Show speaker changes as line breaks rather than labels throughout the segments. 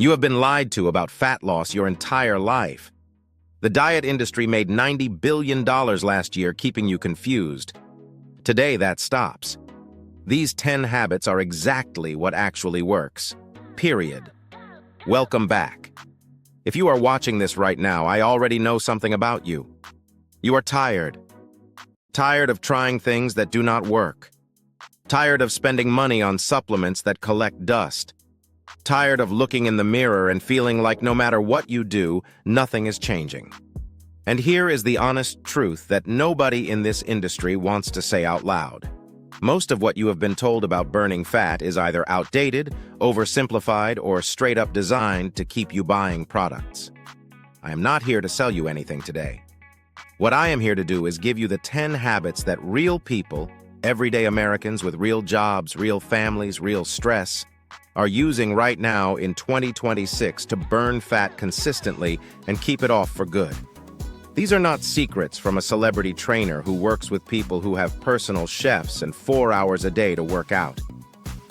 You have been lied to about fat loss your entire life. The diet industry made $90 billion last year, keeping you confused. Today, that stops. These 10 habits are exactly what actually works. Period. Welcome back. If you are watching this right now, I already know something about you. You are tired. Tired of trying things that do not work. Tired of spending money on supplements that collect dust. Tired of looking in the mirror and feeling like no matter what you do, nothing is changing. And here is the honest truth that nobody in this industry wants to say out loud. Most of what you have been told about burning fat is either outdated, oversimplified, or straight up designed to keep you buying products. I am not here to sell you anything today. What I am here to do is give you the 10 habits that real people, everyday Americans with real jobs, real families, real stress, are using right now in 2026 to burn fat consistently and keep it off for good. These are not secrets from a celebrity trainer who works with people who have personal chefs and 4 hours a day to work out.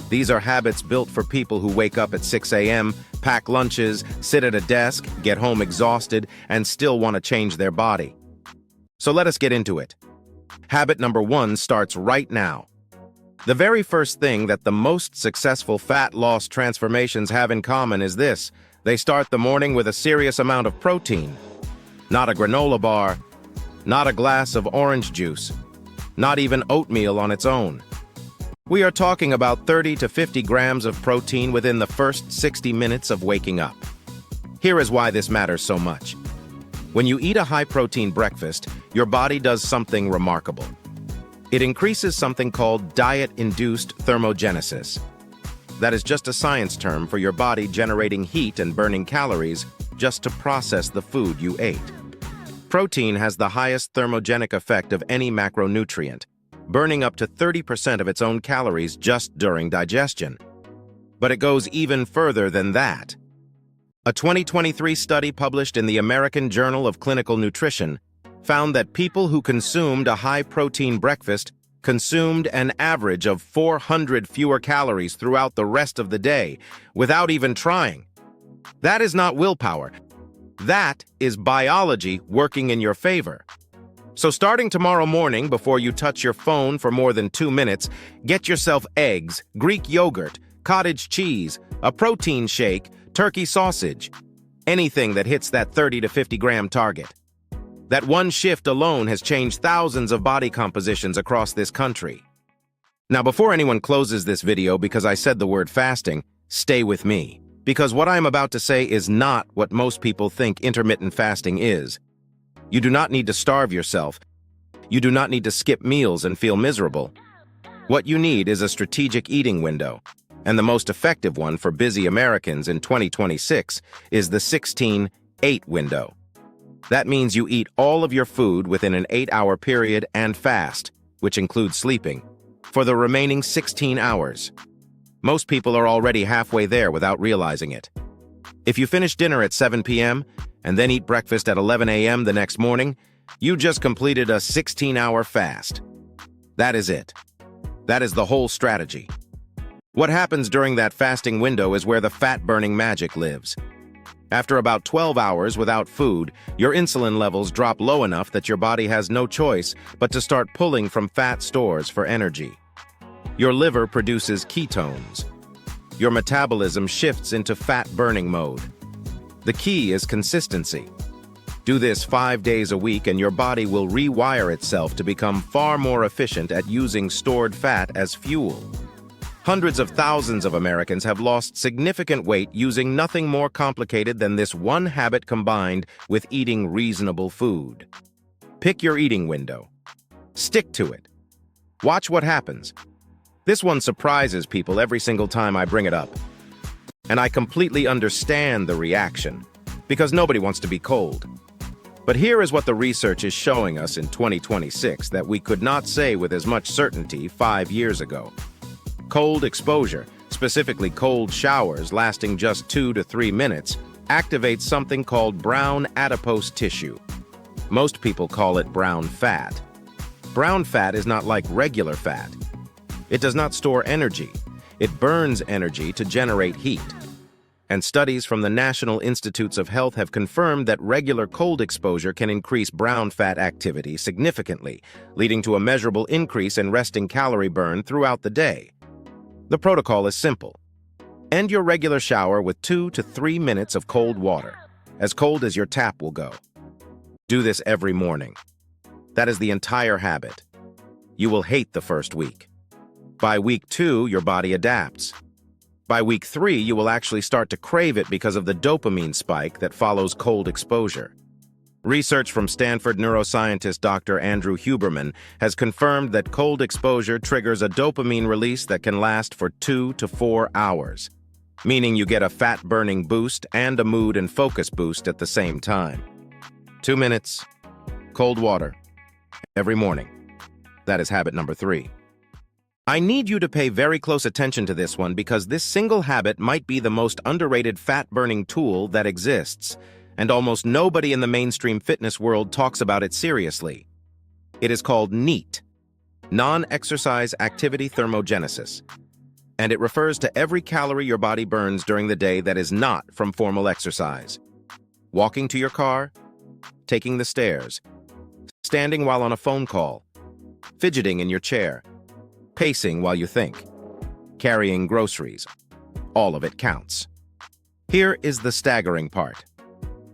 These are habits built for people who wake up at 6 a.m., pack lunches, sit at a desk, get home exhausted, and still want to change their body. So let us get into it. Habit number 1 starts right now. The very first thing that the most successful fat loss transformations have in common is this: they start the morning with a serious amount of protein. Not a granola bar, not a glass of orange juice, not even oatmeal on its own. We are talking about 30 to 50 grams of protein within the first 60 minutes of waking up. Here is why this matters so much. When you eat a high-protein breakfast, your body does something remarkable. It increases something called diet-induced thermogenesis. That is just a science term for your body generating heat and burning calories just to process the food you ate. Protein has the highest thermogenic effect of any macronutrient, burning up to 30% of its own calories just during digestion. But it goes even further than that. A 2023 study published in the American Journal of Clinical Nutrition found that people who consumed a high-protein breakfast consumed an average of 400 fewer calories throughout the rest of the day, without even trying. That is not willpower. That is biology working in your favor. So starting tomorrow morning, before you touch your phone for more than 2 minutes, get yourself eggs, Greek yogurt, cottage cheese, a protein shake, turkey sausage, anything that hits that 30 to 50 gram target. That one shift alone has changed thousands of body compositions across this country. Now, before anyone closes this video because I said the word fasting, stay with me, because what I am about to say is not what most people think intermittent fasting is. You do not need to starve yourself. You do not need to skip meals and feel miserable. What you need is a strategic eating window, and the most effective one for busy Americans in 2026 is the 16-8 window. That means you eat all of your food within an 8-hour period and fast, which includes sleeping, for the remaining 16 hours. Most people are already halfway there without realizing it. If you finish dinner at 7 p.m. and then eat breakfast at 11 a.m. the next morning, you just completed a 16-hour fast. That is it. That is the whole strategy. What happens during that fasting window is where the fat-burning magic lives. After about 12 hours without food, your insulin levels drop low enough that your body has no choice but to start pulling from fat stores for energy. Your liver produces ketones. Your metabolism shifts into fat-burning mode. The key is consistency. Do this 5 days a week and your body will rewire itself to become far more efficient at using stored fat as fuel. Hundreds of thousands of Americans have lost significant weight using nothing more complicated than this one habit combined with eating reasonable food. Pick your eating window. Stick to it. Watch what happens. This one surprises people every single time I bring it up. And I completely understand the reaction, because nobody wants to be cold. But here is what the research is showing us in 2026 that we could not say with as much certainty 5 years ago. Cold exposure, specifically cold showers lasting just 2 to 3 minutes, activates something called brown adipose tissue. Most people call it brown fat. Brown fat is not like regular fat. It does not store energy. It burns energy to generate heat. And studies from the National Institutes of Health have confirmed that regular cold exposure can increase brown fat activity significantly, leading to a measurable increase in resting calorie burn throughout the day. The protocol is simple. End your regular shower with 2 to 3 minutes of cold water, as cold as your tap will go. Do this every morning. That is the entire habit. You will hate the first week. By week 2, your body adapts. By week 3, you will actually start to crave it because of the dopamine spike that follows cold exposure. Research from Stanford neuroscientist Dr. Andrew Huberman has confirmed that cold exposure triggers a dopamine release that can last for 2 to 4 hours, meaning you get a fat-burning boost and a mood and focus boost at the same time. 2 minutes, cold water, every morning. That is habit number 3. I need you to pay very close attention to this one because this single habit might be the most underrated fat-burning tool that exists, and almost nobody in the mainstream fitness world talks about it seriously. It is called NEAT, non-exercise activity thermogenesis, and it refers to every calorie your body burns during the day that is not from formal exercise. Walking to your car, taking the stairs, standing while on a phone call, fidgeting in your chair, pacing while you think, carrying groceries. All of it counts. Here is the staggering part.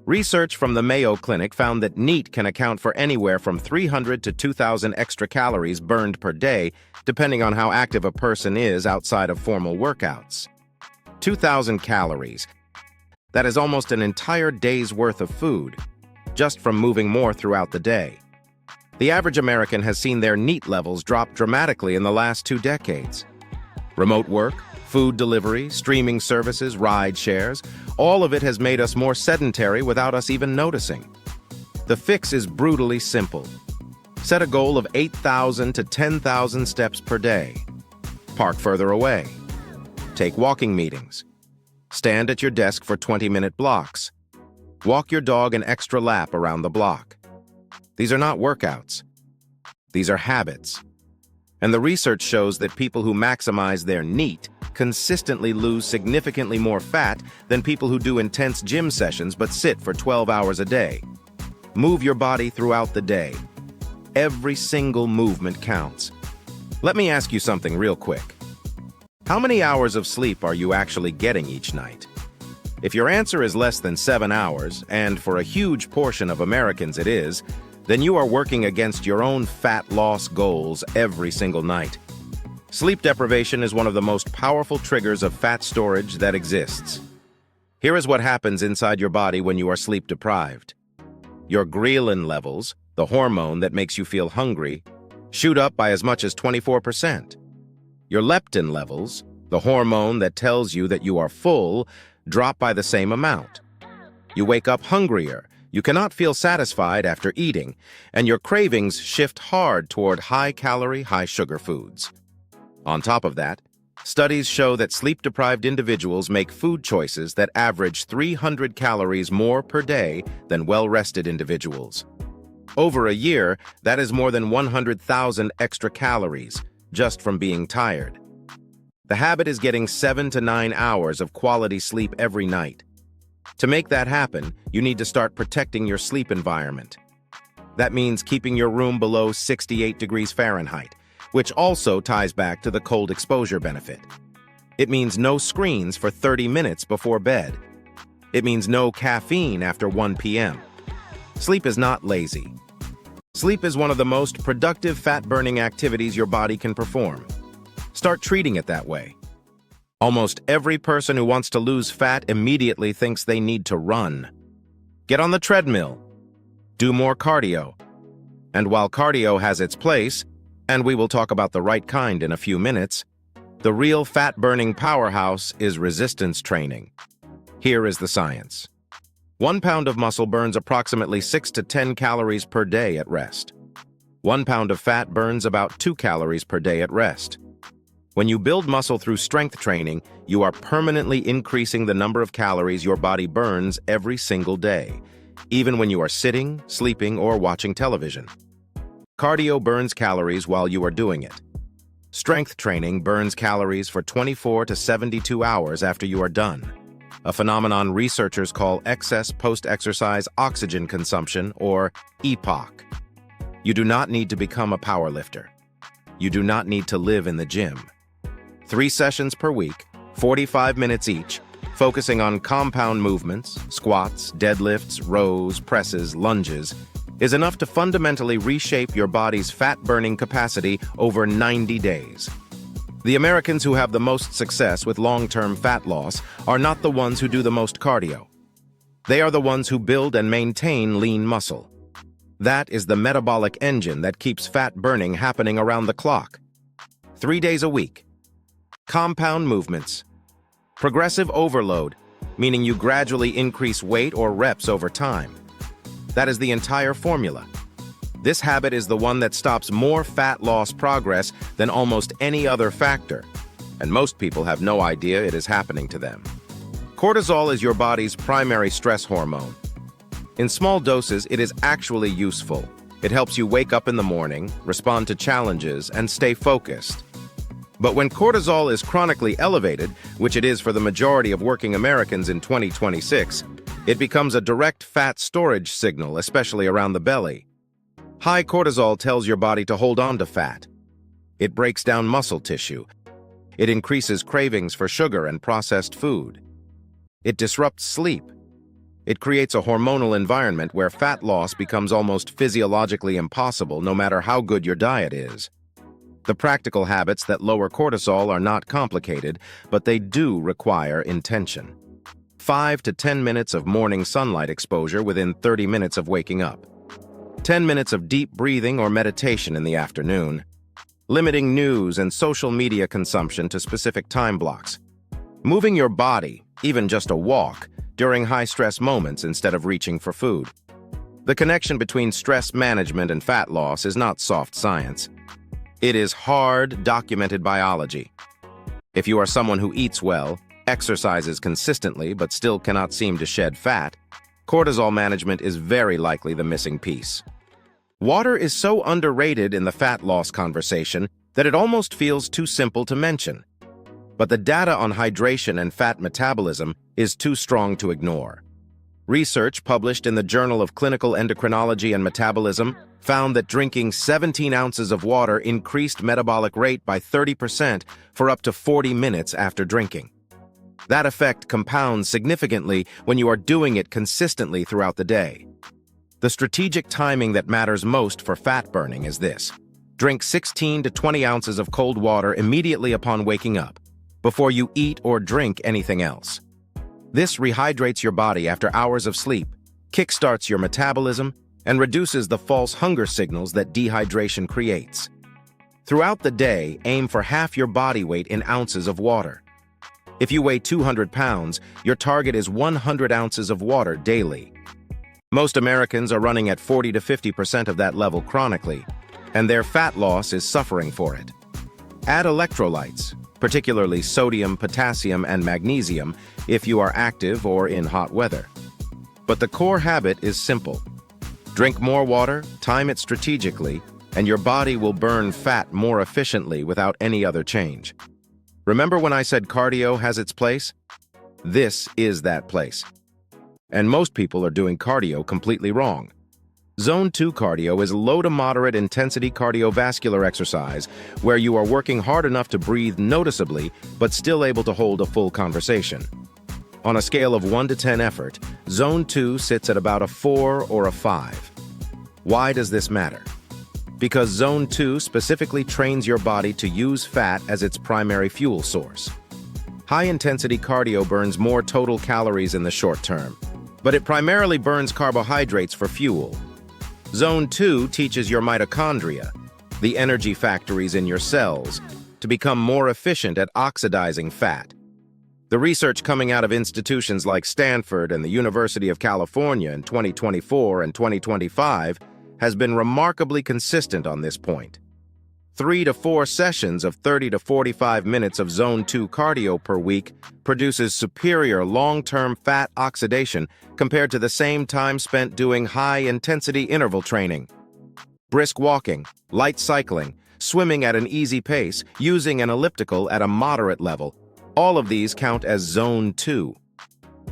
Research from the Mayo Clinic found that NEAT can account for anywhere from 300 to 2,000 extra calories burned per day, depending on how active a person is outside of formal workouts. 2,000 calories. That is almost an entire day's worth of food, just from moving more throughout the day. The average American has seen their NEAT levels drop dramatically in the last 2 decades. Remote work, food delivery, streaming services, ride shares, all of it has made us more sedentary without us even noticing. The fix is brutally simple. Set a goal of 8,000 to 10,000 steps per day. Park further away. Take walking meetings. Stand at your desk for 20-minute blocks. Walk your dog an extra lap around the block. These are not workouts. These are habits. And the research shows that people who maximize their NEAT consistently lose significantly more fat than people who do intense gym sessions but sit for 12 hours a day. Move your body throughout the day. Every single movement counts. Let me ask you something real quick. How many hours of sleep are you actually getting each night? If your answer is less than 7 hours, and for a huge portion of Americans it is, then you are working against your own fat loss goals every single night. Sleep deprivation is one of the most powerful triggers of fat storage that exists. Here is what happens inside your body when you are sleep deprived. Your ghrelin levels, the hormone that makes you feel hungry, shoot up by as much as 24%. Your leptin levels, the hormone that tells you that you are full, drop by the same amount. You wake up hungrier, you cannot feel satisfied after eating, and your cravings shift hard toward high-calorie, high-sugar foods. On top of that, studies show that sleep-deprived individuals make food choices that average 300 calories more per day than well-rested individuals. Over a year, that is more than 100,000 extra calories, just from being tired. The habit is getting 7 to 9 hours of quality sleep every night. To make that happen, you need to start protecting your sleep environment. That means keeping your room below 68 degrees Fahrenheit, which also ties back to the cold exposure benefit. It means no screens for 30 minutes before bed. It means no caffeine after 1 p.m. Sleep is not lazy. Sleep is one of the most productive fat-burning activities your body can perform. Start treating it that way. Almost every person who wants to lose fat immediately thinks they need to run. Get on the treadmill. Do more cardio. And while cardio has its place, and we will talk about the right kind in a few minutes, the real fat-burning powerhouse is resistance training. Here is the science. 1 pound of muscle burns approximately 6 to 10 calories per day at rest. 1 pound of fat burns about 2 calories per day at rest. When you build muscle through strength training, you are permanently increasing the number of calories your body burns every single day, even when you are sitting, sleeping, or watching television. Cardio burns calories while you are doing it. Strength training burns calories for 24 to 72 hours after you are done. a phenomenon researchers call excess post-exercise oxygen consumption, or EPOC. You do not need to become a powerlifter. You do not need to live in the gym. 3 sessions per week, 45 minutes each, focusing on compound movements, squats, deadlifts, rows, presses, lunges, is enough to fundamentally reshape your body's fat-burning capacity over 90 days. The Americans who have the most success with long-term fat loss are not the ones who do the most cardio. They are the ones who build and maintain lean muscle. That is the metabolic engine that keeps fat burning happening around the clock. 3 days a week. Compound movements. Progressive overload, meaning you gradually increase weight or reps over time. That is the entire formula. This habit is the one that stops more fat loss progress than almost any other factor, and most people have no idea it is happening to them. Cortisol is your body's primary stress hormone. In small doses, it is actually useful. It helps you wake up in the morning, respond to challenges, and stay focused. But when cortisol is chronically elevated, which it is for the majority of working Americans in 2026, it becomes a direct fat storage signal, especially around the belly. High cortisol tells your body to hold on to fat. It breaks down muscle tissue. It increases cravings for sugar and processed food. It disrupts sleep. It creates a hormonal environment where fat loss becomes almost physiologically impossible no matter how good your diet is. The practical habits that lower cortisol are not complicated, but they do require intention. 5 to 10 minutes of morning sunlight exposure within 30 minutes of waking up. 10 minutes of deep breathing or meditation in the afternoon. Limiting news and social media consumption to specific time blocks. Moving your body, even just a walk, during high-stress moments instead of reaching for food. The connection between stress management and fat loss is not soft science. It is hard, documented biology. If you are someone who eats well, exercises consistently, but still cannot seem to shed fat, cortisol management is very likely the missing piece. Water is so underrated in the fat loss conversation that it almost feels too simple to mention. But the data on hydration and fat metabolism is too strong to ignore. Research published in the Journal of Clinical Endocrinology and Metabolism found that drinking 17 ounces of water increased metabolic rate by 30% for up to 40 minutes after drinking. That effect compounds significantly when you are doing it consistently throughout the day. The strategic timing that matters most for fat burning is this. Drink 16 to 20 ounces of cold water immediately upon waking up, before you eat or drink anything else. This rehydrates your body after hours of sleep, kickstarts your metabolism, and reduces the false hunger signals that dehydration creates. Throughout the day, aim for half your body weight in ounces of water. If you weigh 200 pounds, your target is 100 ounces of water daily. Most Americans are running at 40 to 50% of that level chronically, and their fat loss is suffering for it. Add electrolytes, particularly sodium, potassium, and magnesium, if you are active or in hot weather. But the core habit is simple. Drink more water, time it strategically, and your body will burn fat more efficiently without any other change. Remember when I said cardio has its place? This is that place. And most people are doing cardio completely wrong. Zone 2 cardio is low to moderate intensity cardiovascular exercise where you are working hard enough to breathe noticeably but still able to hold a full conversation. On a scale of 1 to 10 effort, Zone 2 sits at about a 4 or a 5. Why does this matter? Because Zone 2 specifically trains your body to use fat as its primary fuel source. High-intensity cardio burns more total calories in the short term, but it primarily burns carbohydrates for fuel. Zone 2 teaches your mitochondria, the energy factories in your cells, to become more efficient at oxidizing fat. The research coming out of institutions like Stanford and the University of California in 2024 and 2025 has been remarkably consistent on this point. 3 to 4 sessions of 30 to 45 minutes of Zone 2 cardio per week produces superior long-term fat oxidation compared to the same time spent doing high-intensity interval training. Brisk walking, light cycling, swimming at an easy pace, using an elliptical at a moderate level, all of these count as Zone 2.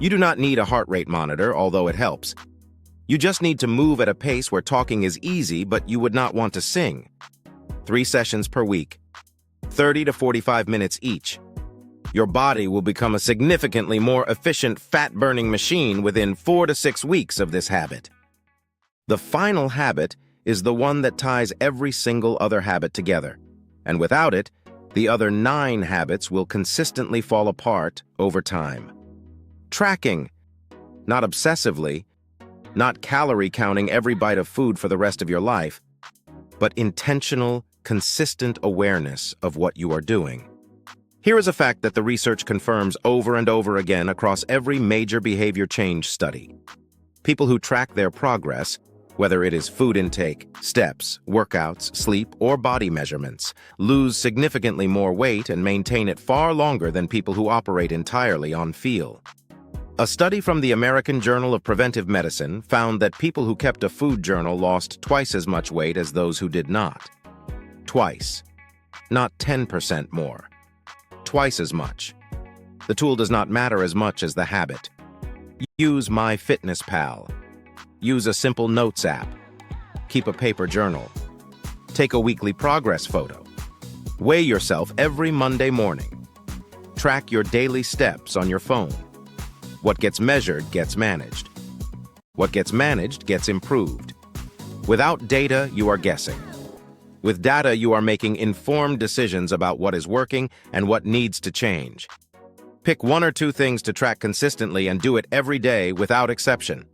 You do not need a heart rate monitor, although it helps. You just need to move at a pace where talking is easy, but you would not want to sing. 3 sessions per week, 30 to 45 minutes each. Your body will become a significantly more efficient fat-burning machine within 4 to 6 weeks of this habit. The final habit is the one that ties every single other habit together, and without it, the other 9 habits will consistently fall apart over time. Tracking, not obsessively, not calorie counting every bite of food for the rest of your life, but intentional, consistent awareness of what you are doing. Here is a fact that the research confirms over and over again across every major behavior change study. People who track their progress, whether it is food intake, steps, workouts, sleep, or body measurements, lose significantly more weight and maintain it far longer than people who operate entirely on feel. A study from the American Journal of Preventive Medicine found that people who kept a food journal lost twice as much weight as those who did not. Twice. Not 10% more. Twice as much. The tool does not matter as much as the habit. Use MyFitnessPal. Use a simple notes app. Keep a paper journal. Take a weekly progress photo. Weigh yourself every Monday morning. Track your daily steps on your phone. What gets measured gets managed. What gets managed gets improved. Without data, you are guessing. With data, you are making informed decisions about what is working and what needs to change. Pick 1 or 2 things to track consistently and do it every day without exception.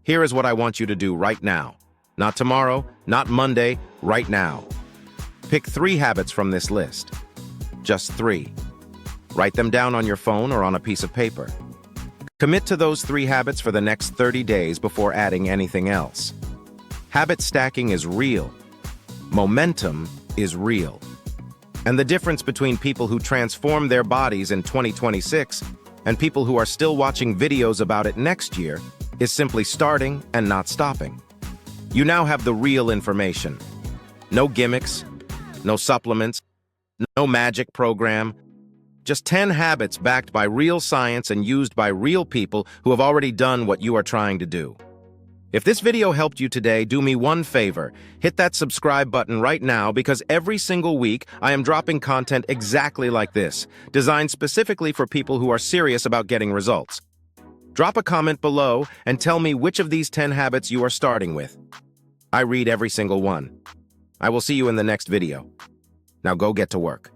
Here is what I want you to do right now. Not tomorrow, not Monday, right now. Pick 3 habits from this list. Just 3. Write them down on your phone or on a piece of paper. Commit to those 3 habits for the next 30 days before adding anything else. Habit stacking is real. Momentum is real. And the difference between people who transform their bodies in 2026 and people who are still watching videos about it next year is simply starting and not stopping. You now have the real information. No gimmicks, no supplements, no magic program. Just 10 habits backed by real science and used by real people who have already done what you are trying to do. If this video helped you today, do me one favor. Hit that subscribe button right now because every single week I am dropping content exactly like this, designed specifically for people who are serious about getting results. Drop a comment below and tell me which of these 10 habits you are starting with. I read every single one. I will see you in the next video. Now go get to work.